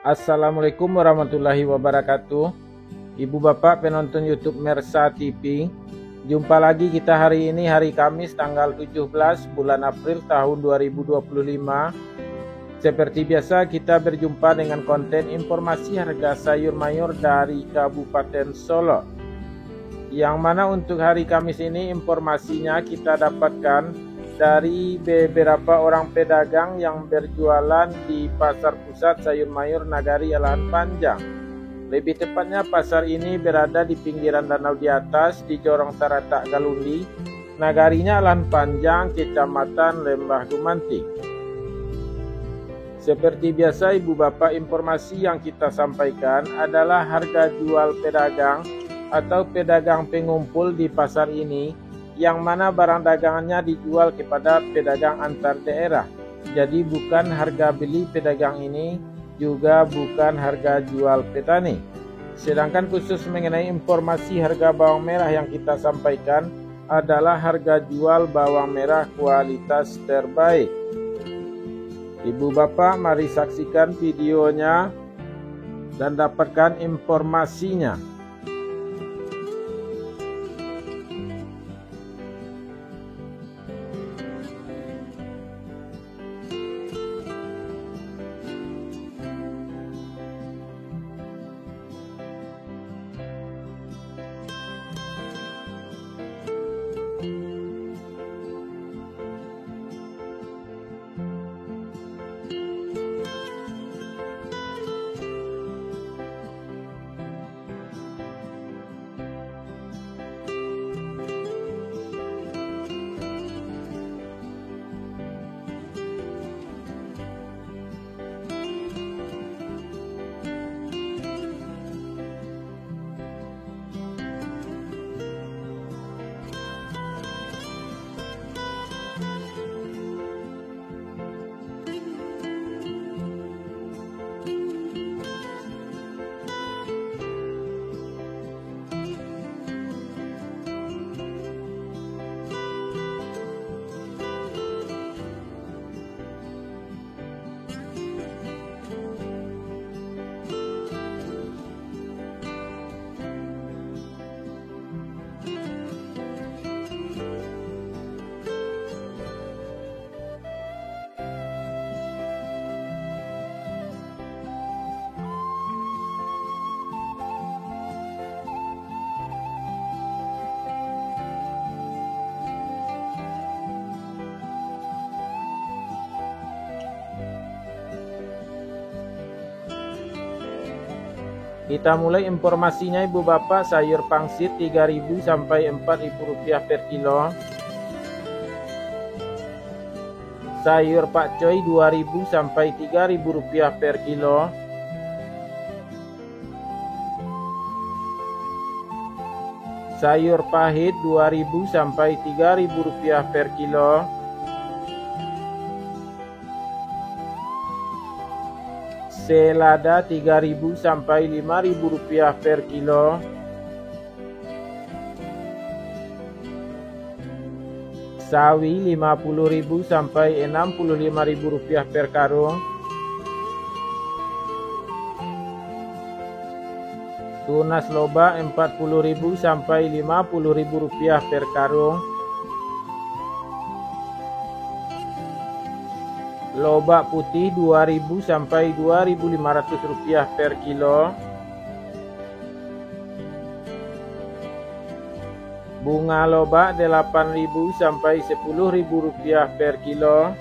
Assalamualaikum warahmatullahi wabarakatuh. Ibu bapak penonton YouTube Mersa TV. Jumpa lagi kita hari ini, hari Kamis tanggal 17 bulan April tahun 2025. Seperti biasa kita berjumpa dengan konten informasi harga sayur mayur dari Kabupaten Solo. Yang mana untuk hari Kamis ini informasinya kita dapatkan dari beberapa orang pedagang yang berjualan di Pasar Pusat Sayur Mayur Nagari Alahan Panjang. Lebih tepatnya pasar ini berada di pinggiran danau di atas di Jorong Taratak Galundi, Nagarinya Alahan Panjang, Kecamatan Lembah Gumanti. Seperti biasa ibu bapak, informasi yang kita sampaikan adalah harga jual pedagang atau pedagang pengumpul di pasar ini, yang mana barang dagangannya dijual kepada pedagang antar daerah. Jadi bukan harga beli pedagang ini, juga bukan harga jual petani. Sedangkan khusus mengenai informasi harga bawang merah yang kita sampaikan adalah harga jual bawang merah kualitas terbaik. Ibu bapak, mari saksikan videonya dan dapatkan informasinya. Kita mulai informasinya ibu bapak. Sayur pangsit 3.000 sampai 4.000 rupiah per kilo. Sayur pakcoy 2.000 sampai 3.000 rupiah per kilo. Sayur pahit 2.000 sampai 3.000 rupiah per kilo. Selada 3.000 sampai 5.000 rupiah per kilo. Sawi 50.000 sampai 65.000 rupiah per karung. Tunas loba 40.000 sampai 50.000 rupiah per karung. Lobak putih 2.000 sampai 2.500 rupiah per kilo. Bunga lobak 8.000 sampai 10.000 rupiah per kilo.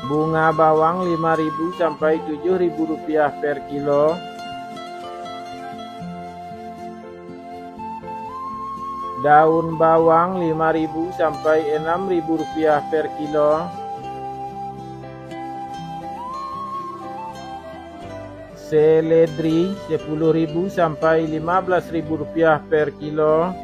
Bunga bawang 5.000 sampai 7.000 rupiah per kilo. Daun bawang 5.000 sampai 6.000 rupiah per kilo. Seledri 10.000 sampai 15.000 rupiah per kilo.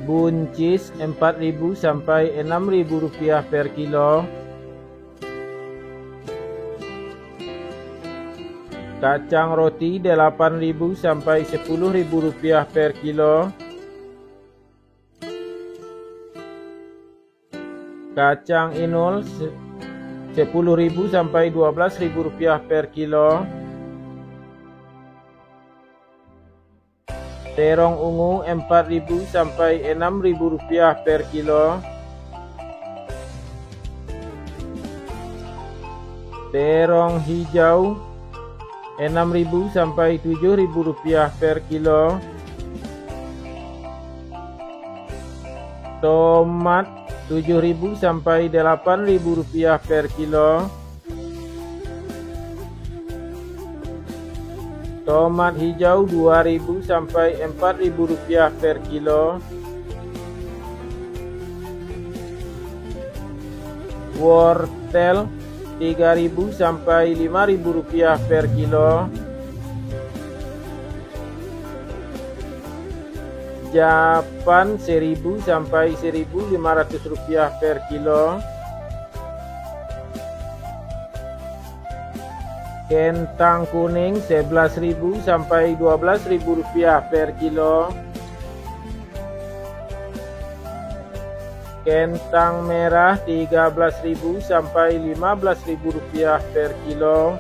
buncis Rp4.000 sampai Rp6.000 per kilo. Kacang roti Rp8.000 sampai Rp10.000 per kilo. Kacang inul Rp10.000 sampai Rp12.000 per kilo. Terong ungu Rp4.000 sampai Rp6.000 per kilo. Terong hijau Rp6.000 sampai Rp7.000 per kilo. Tomat Rp7.000 sampai Rp8.000 per kilo. Tomat hijau Rp2.000 sampai Rp4.000 per kilo. Wortel Rp3.000 sampai Rp5.000 per kilo. Japan Rp1.000 sampai Rp1.500 per kilo. Kentang kuning Rp11.000 sampai Rp12.000 per kilo. Kentang merah Rp13.000 sampai Rp15.000 per kilo.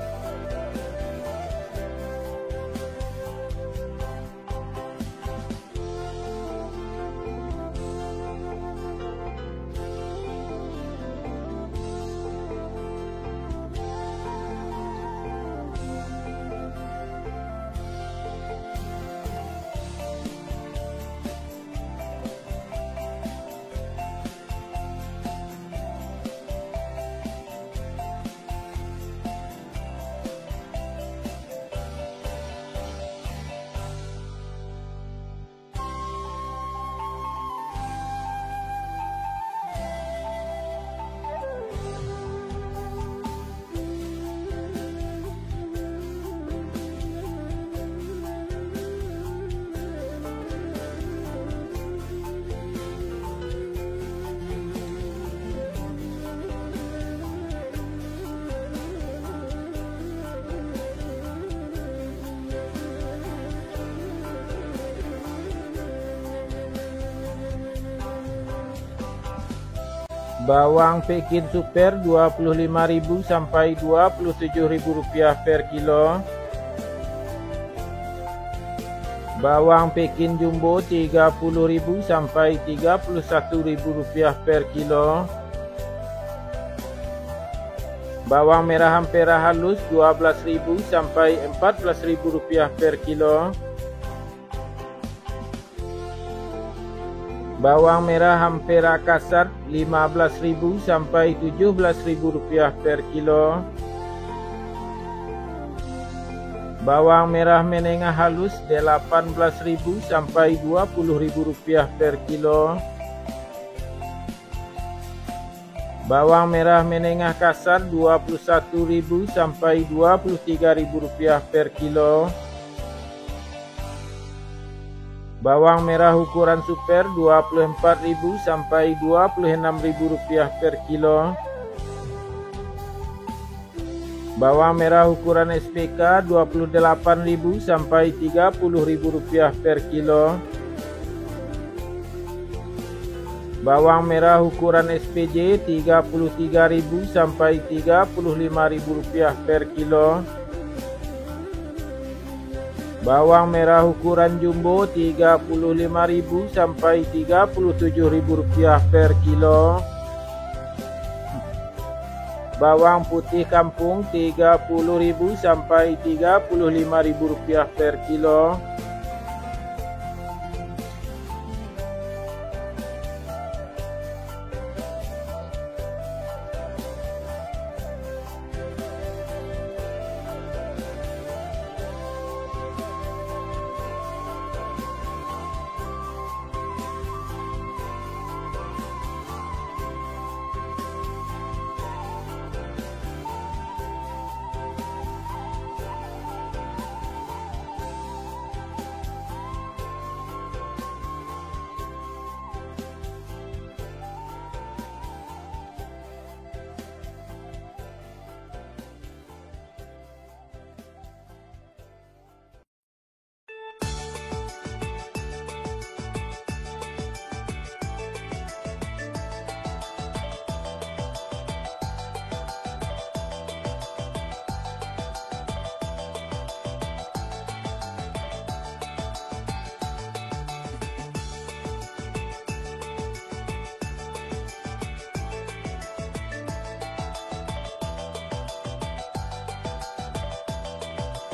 Bawang Pekin Super Rp25.000 sampai Rp27.000 per kilo. Bawang Pekin Jumbo Rp30.000 sampai Rp31.000 per kilo. Bawang merah Ampera halus Rp12.000 sampai Rp14.000 per kilo. Bawang merah Ampera kasar Rp15.000 sampai Rp17.000 per kilo. Bawang merah menengah halus Rp18.000 sampai Rp20.000 per kilo. Bawang merah menengah kasar Rp21.000 sampai Rp23.000 per kilo. Bawang merah ukuran super Rp24.000 sampai Rp26.000 per kilo. Bawang merah ukuran SPK Rp28.000 sampai Rp30.000 per kilo. Bawang merah ukuran SPJ Rp33.000 sampai Rp35.000 per kilo. Bawang merah ukuran jumbo Rp35.000 sampai Rp37.000 per kilo. Bawang putih kampung Rp30.000 sampai Rp35.000 per kilo.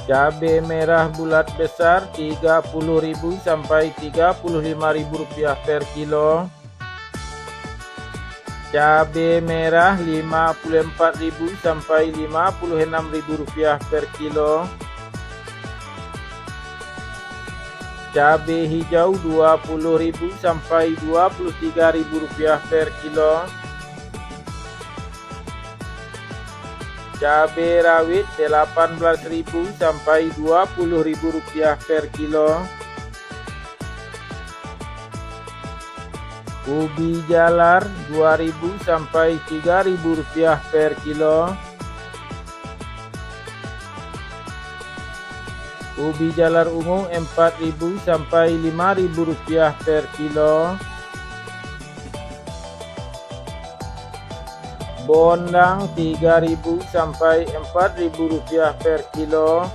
Cabai merah bulat besar Rp30.000 sampai Rp35.000 per kilo. Cabai merah Rp54.000 sampai Rp56.000 per kilo. Cabai hijau Rp20.000 sampai Rp23.000 per kilo. Cabai rawit Rp18.000 sampai Rp20.000 per kilo. Ubi jalar Rp2.000 sampai Rp3.000 per kilo. Ubi jalar ungu Rp4.000 sampai Rp5.000 per kilo. Bondang Rp3.000 sampai Rp4.000 per kilo.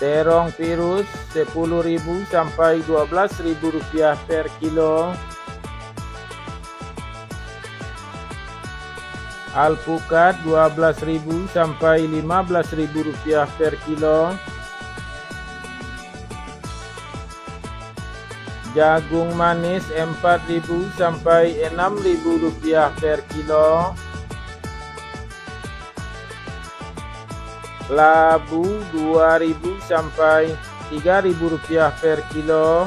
Terong virus Rp10.000 sampai Rp12.000 per kilo. Alpukat Rp12.000 sampai Rp15.000 per kilo. Jagung manis Rp4.000 sampai Rp6.000 per kilo. Labu Rp2.000 sampai Rp3.000 per kilo.